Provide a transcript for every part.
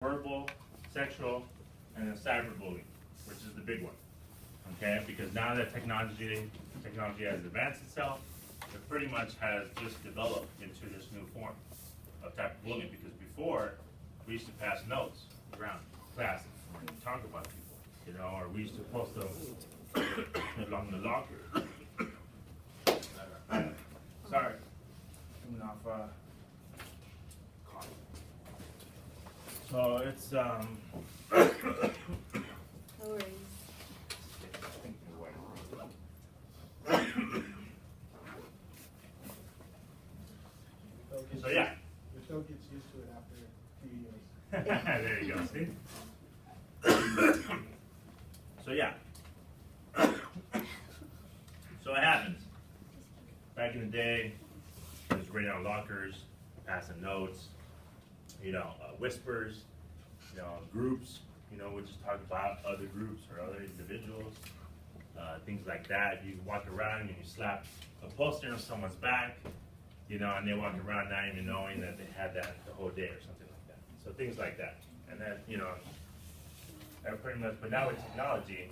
verbal, sexual, and then cyberbullying, which is the big one. Okay, because now that technology has advanced itself, it pretty much has just developed into this new form of type of bullying. Because before, we used to pass notes around class and talk about people, or we used to post them along the locker. Sorry, coming off coffee. So it's No worries. So yeah. Your toe gets used to it after a few years. There you go, see? So yeah. So it happens. Back in the day, it was written on lockers, passing notes, whispers, groups, would just talk about other groups or other individuals, things like that. You walk around and you slap a poster on someone's back, and they walk around not even knowing that they had that the whole day or something like that. So things like that. And then, that pretty much, but now with technology,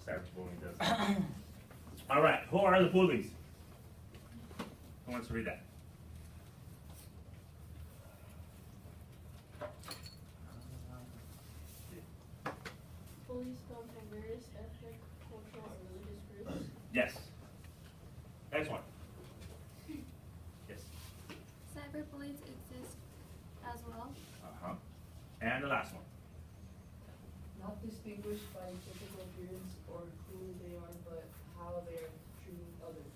cyberbullying does that. All right, who are the bullies? Who wants to read that? Bullies come from various ethnic, cultural, or religious groups. Yes. Next one. Yes. Cyberbullies exist as well. Uh-huh. And the last one. Not distinguished by physical appearance or who they are, but how they are treating others.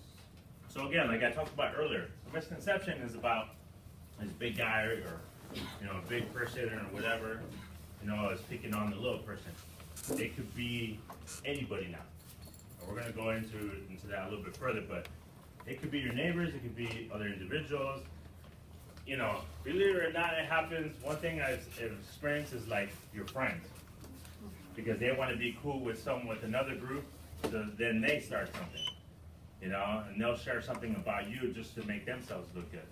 So again, like I talked about earlier, the misconception is about this big guy or a big person or whatever, is picking on the little person. It could be anybody now. And we're going to go into that a little bit further, but it could be your neighbors, it could be other individuals. Believe it or not, it happens. One thing I've experienced is like your friends, because they want to be cool with another group, so then they start something, and they'll share something about you just to make themselves look good.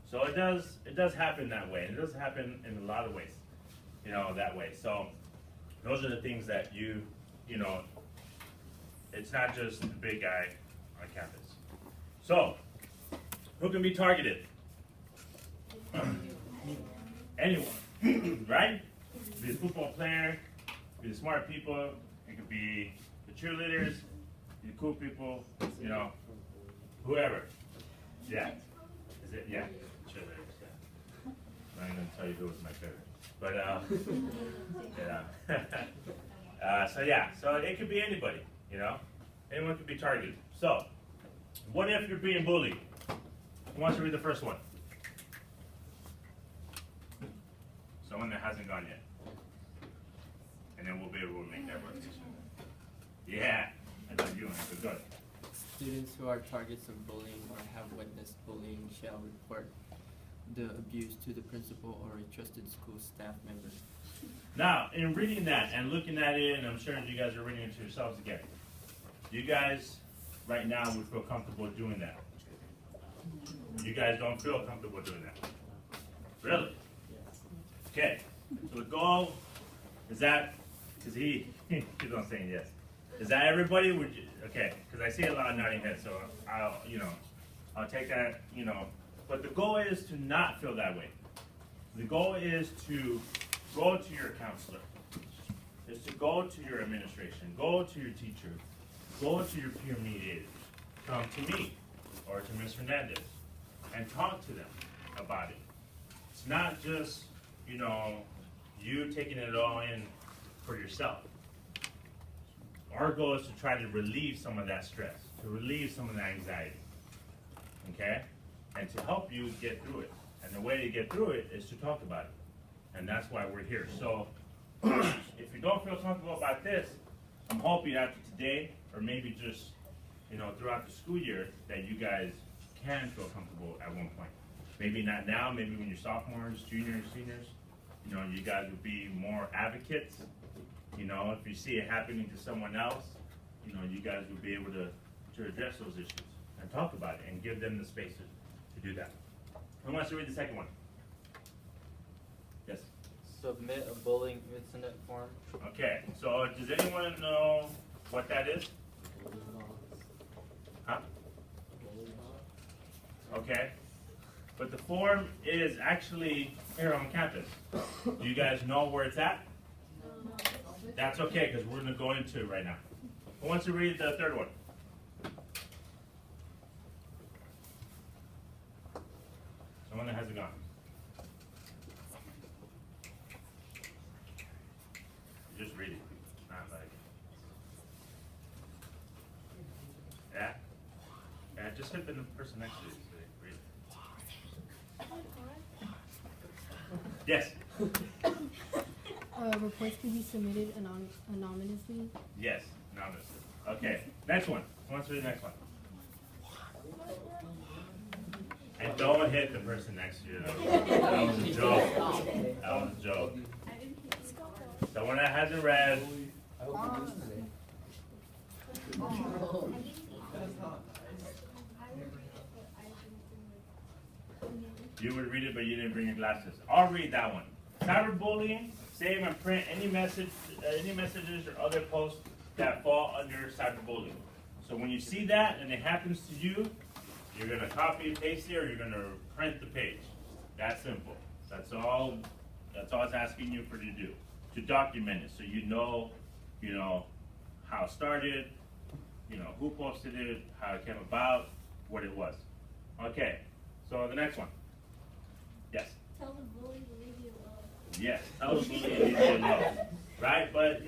So it does happen that way. It does happen in a lot of ways, that way. So those are the things that it's not just the big guy on campus. So, who can be targeted? Anyone, right? It could be a football player, it could be the smart people, it could be the cheerleaders, the cool people, whoever. Yeah. Is it? Yeah. Cheerleaders, yeah. I'm not going to tell you who was my favorite. But, so it could be anybody, anyone could be targeted. So, what if you're being bullied? Who wants to read the first one? Someone that hasn't gone yet. And then we'll be able to make that work. Yeah, I know you want to go. Students who are targets of bullying or have witnessed bullying shall report the abuse to the principal or a trusted school staff member. Now, in reading that and looking at it, and I'm sure you guys are reading it to yourselves again, you guys right now would feel comfortable doing that. You guys don't feel comfortable doing that. Really? Okay. So the goal is that, because he keeps on saying yes. Is that everybody? Would you, okay, because I see a lot of nodding heads, so I'll take that, But the goal is to not feel that way. The goal is to go to your counselor, is to go to your administration, go to your teacher, go to your peer mediators, come to me or to Ms. Hernandez and talk to them about it. It's not just, you taking it all in for yourself. Our goal is to try to relieve some of that stress, to relieve some of that anxiety, okay? And to help you get through it. And the way to get through it is to talk about it. And that's why we're here. So if you don't feel comfortable about this, I'm hoping after today, or maybe just, throughout the school year, that you guys can feel comfortable at one point. Maybe not now, maybe when you're sophomores, juniors, seniors, you guys would be more advocates. If you see it happening to someone else, you guys would be able to address those issues and talk about it and give them the space to do that. Who wants to read the second one? Yes. submit a bullying incident form. Okay, so does anyone know what that is? Huh? Okay. But the form is actually here on campus. Do you guys know where it's at? That's okay, because we're going to go into it right now. Who wants to read the third one? Someone that hasn't gone. Just read it. Not like. Yeah? Yeah, just hit the person next to you. So read it. Yes. Reports can be submitted anonymously. Yes. Anonymously. Okay. Next one. Who wants to read the next one? And don't hit the person next to you. That was a joke. That was a joke. The one that hasn't read. You would read it, but you didn't bring your glasses. I'll read that one. Cyberbullying, save and print any messages or other posts that fall under cyberbullying. So when you see that and it happens to you, you're going to copy and paste it, or you're going to print the page. That's simple. That's all it's asking you for to do. To document it, so you know how it started, who posted it, how it came about, what it was. Okay, so the next one. Yes? Tell the bully to leave you alone. Yes, tell the bully to leave you alone. Right? But,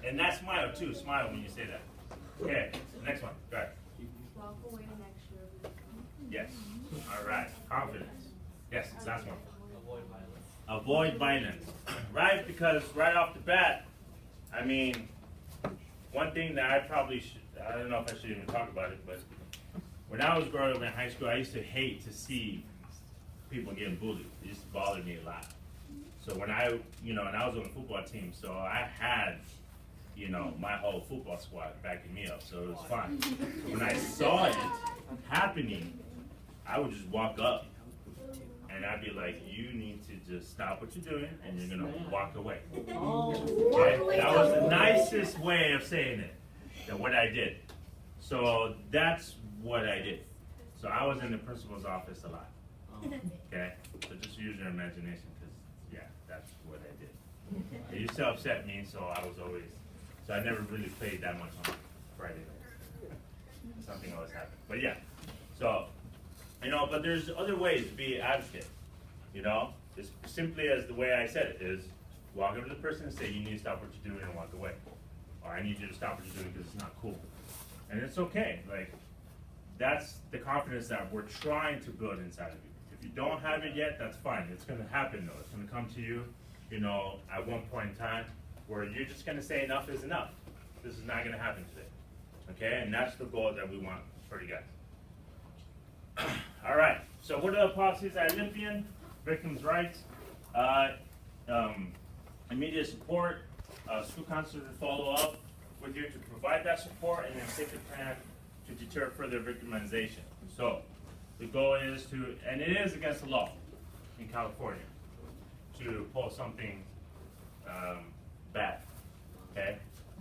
and that smile too. Smile when you say that. Okay, next one. Go ahead. Walk away and extra. Yes. All right. Confidence. Yes, last one. Avoid violence. Avoid violence. Right? Because right off the bat, I mean, one thing that I probably should, I don't know if I should even talk about it, but when I was growing up in high school, I used to hate to see people getting bullied. It used to bother me a lot. So when I was on the football team, so I had, my whole football squad backing me up, so it was fun. When I saw it happening, I would just walk up and I'd be like, you need to just stop what you're doing and you're gonna walk away. Okay? That was the nicest way of saying it, than what I did. So that's what I did. So I was in the principal's office a lot. Okay? So just use your imagination, because, yeah, that's what I did. It used to upset me, so I never really played that much on Friday nights. Something always happened. But yeah, so, but there's other ways to be an advocate, As simply as the way I said it is, walk over to the person and say, you need to stop what you're doing and walk away. Or I need you to stop what you're doing because it's not cool. And it's okay. Like, that's the confidence that we're trying to build inside of you. If you don't have it yet, that's fine. It's going to happen, though. It's going to come to you, at one point in time where you're just going to say enough is enough. This is not going to happen today. Okay? And that's the goal that we want for you guys. All right. So what are the policies at Olympian? Victims' rights, immediate support, school counselors to follow up with you to provide that support, and then safety plan to deter further victimization. So the goal is to, and it is against the law in California, to post something bad, okay?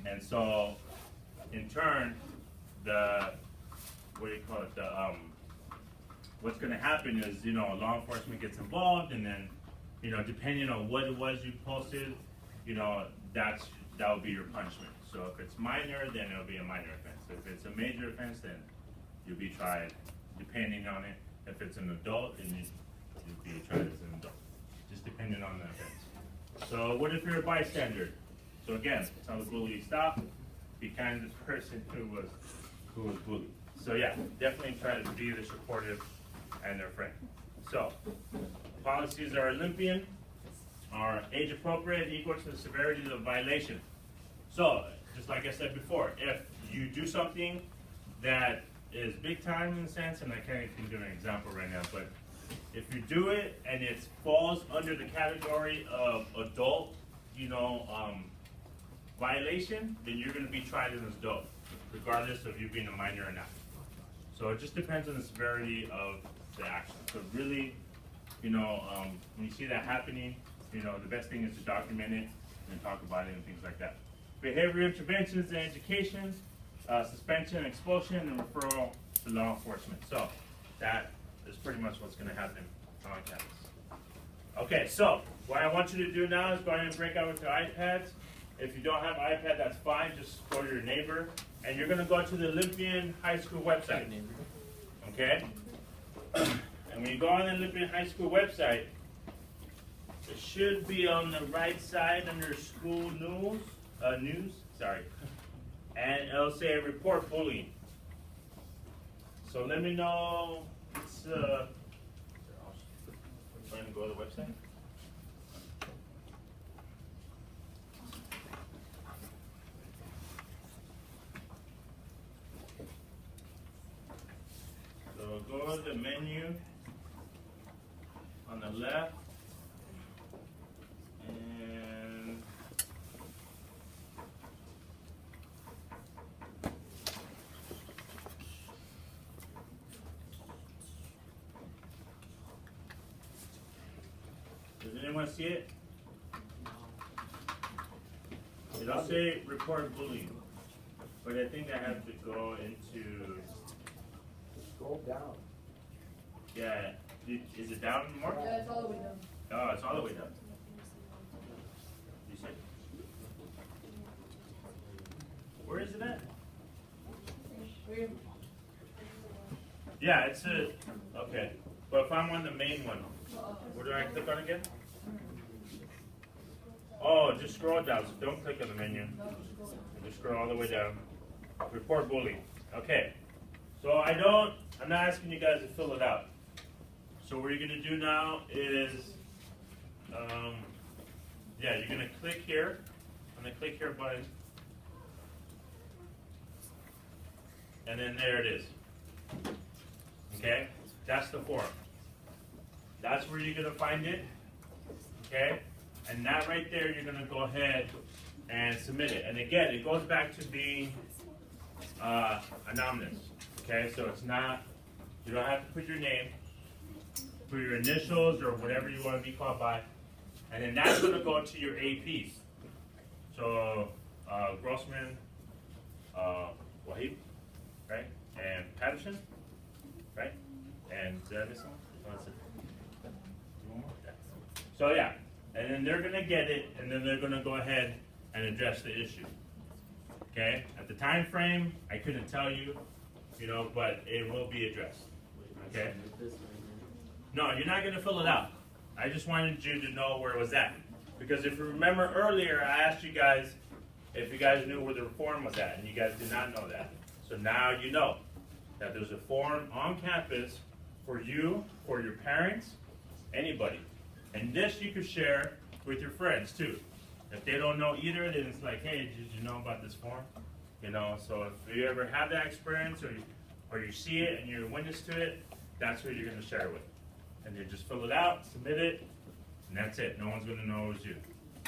And so, in turn, what's going to happen is, law enforcement gets involved, and then, depending on what it was you posted, that will be your punishment. So if it's minor, then it'll be a minor offense. If it's a major offense, then you'll be tried depending on it. If it's an adult, then you'll be tried as an adult, just depending on the offense. So what if you're a bystander? So again, tell the bully stop, be kind to the person who was bullied. So yeah, definitely try to be the supportive and their friend. So policies are Olympian, are age appropriate, equal to the severity of the violation. So just like I said before, if you do something that is big time in a sense, and I can't even give an example right now, but if you do it and it falls under the category of adult, violation, then you're going to be tried as an adult, regardless of you being a minor or not. So it just depends on the severity of the action. So really, when you see that happening, you know, the best thing is to document it and talk about it and things like that. Behavior interventions and education, suspension, expulsion, and referral to law enforcement. So that is pretty much what's going to happen on campus. Okay, so what I want you to do now is go ahead and break out with your iPads. If you don't have an iPad, that's fine. Just go to your neighbor, and you're going to go to the Olympian High School website. Okay? And when you go on the Olympian High School website, it should be on the right side under school news, and it'll say report bullying. So let me know. It's trying to go to the website. So go to the menu on the left, and does anyone see it? It'll say report bullying, but I think I have to go into. Scroll down. Yeah, is it down more? Yeah, it's all the way down. Oh, it's all the way down. You see? Where is it at? We're Yeah, it's a, okay. But if I'm on the main one, what do I click on again? Oh, just scroll down. So don't click on the menu. Just scroll all the way down. Report bullying. Okay. So I'm not asking you guys to fill it out. So what you're going to do now is, yeah, you're going to click here on the click here button. And then there it is. Okay? That's the form. That's where you're going to find it. Okay? And that right there, you're going to go ahead and submit it. And again, it goes back to being anonymous. Okay? So it's not, you don't have to put your name, put your initials or whatever you want to be called by. And then that's going to go to your APs. So Grossman, Wahib, right? And Patterson, right? And Zedison. So yeah, and then they're going to get it, and then they're going to go ahead and address the issue. Okay? At the time frame, I couldn't tell you, you know, but it will be addressed. Okay? No, you're not going to fill it out. I just wanted you to know where it was at. Because if you remember earlier, I asked you guys if you guys knew where the form was at, and you guys did not know that. So now you know that there's a form on campus for you, for your parents, anybody. And this you could share with your friends too. If they don't know either, then it's like, hey, did you know about this form? You know, so if you ever have that experience or you see it and you're a witness to it, that's who you're going to share it with. And you just fill it out, submit it, and that's it. No one's going to know it was you.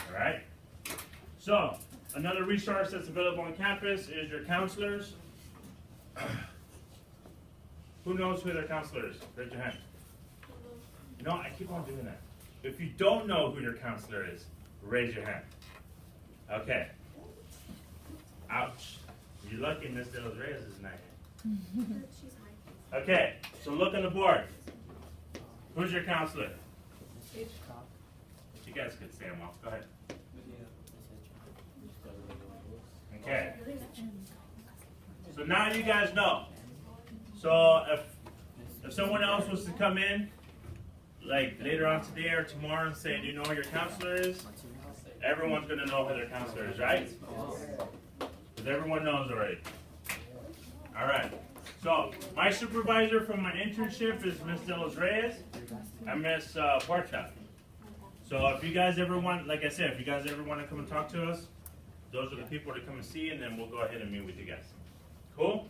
All right? So, another resource that's available on campus is your counselors. Who knows who their counselor is? Raise your hand. You know, I keep on doing that. If you don't know who your counselor is, raise your hand. Okay. Ouch. You're lucky Miss De Los Reyes is not here. Okay, so look on the board. Who's your counselor? You guys could say them off. Go ahead. Okay. So now you guys know. So if someone else was to come in, like later on today or tomorrow, and say, do you know who your counselor is? Everyone's going to know who their counselor is, right? Because everyone knows already. All right. So my supervisor from my internship is Miss De Los Reyes and Miss Porta. So if you guys ever want, like I said, if you guys ever want to come and talk to us, those are the people to come and see, and then we'll go ahead and meet with you guys. Cool?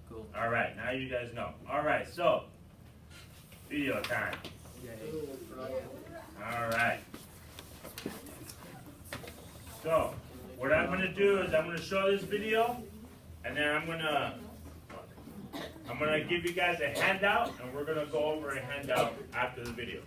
Cool. All right. Now you guys know. All right. So video time. All right. So what I'm going to do is I'm going to show this video, and then I'm going to give you guys a handout, and we're going to go over a handout after the video.